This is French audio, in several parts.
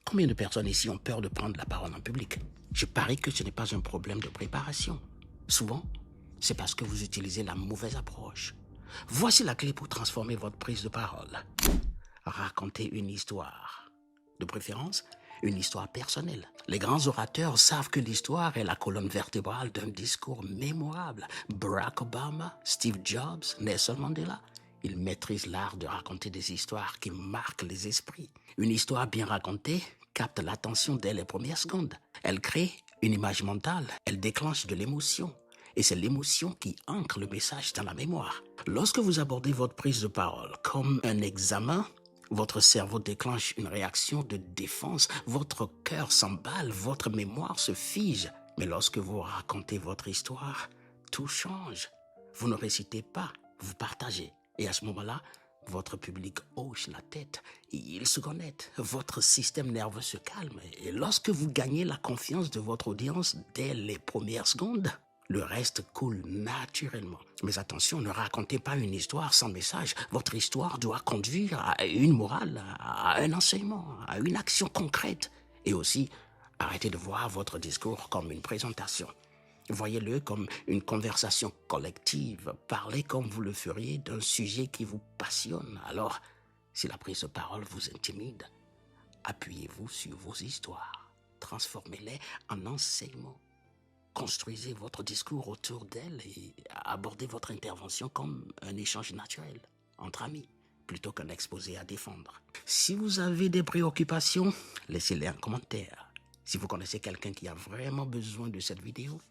Combien de personnes ici ont peur de prendre la parole en public? Je parie que ce n'est pas un problème de préparation. Souvent, c'est parce que vous utilisez la mauvaise approche. Voici la clé pour transformer votre prise de parole. Racontez une histoire. De préférence, une histoire personnelle. Les grands orateurs savent que l'histoire est la colonne vertébrale d'un discours mémorable. Barack Obama, Steve Jobs, Nelson Mandela, ils maîtrisent l'art de raconter des histoires qui marquent les esprits. Une histoire bien racontée capte l'attention dès les premières secondes. Elle crée une image mentale, elle déclenche de l'émotion. Et c'est l'émotion qui ancre le message dans la mémoire. Lorsque vous abordez votre prise de parole comme un examen, votre cerveau déclenche une réaction de défense, votre cœur s'emballe, votre mémoire se fige. Mais lorsque vous racontez votre histoire, tout change. Vous ne récitez pas, vous partagez. Et à ce moment-là, votre public hoche la tête, il se connecte, votre système nerveux se calme. Et lorsque vous gagnez la confiance de votre audience dès les premières secondes, le reste coule naturellement. Mais attention, ne racontez pas une histoire sans message. Votre histoire doit conduire à une morale, à un enseignement, à une action concrète. Et aussi, arrêtez de voir votre discours comme une présentation. Voyez-le comme une conversation collective. Parlez comme vous le feriez d'un sujet qui vous passionne. Alors, si la prise de parole vous intimide, appuyez-vous sur vos histoires. Transformez-les en enseignements. Construisez votre discours autour d'elle et abordez votre intervention comme un échange naturel entre amis, plutôt qu'un exposé à défendre. Si vous avez des préoccupations, laissez-les en commentaire. Si vous connaissez quelqu'un qui a vraiment besoin de cette vidéo,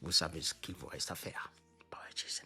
vous savez ce qu'il vous reste à faire. Bye, Jason.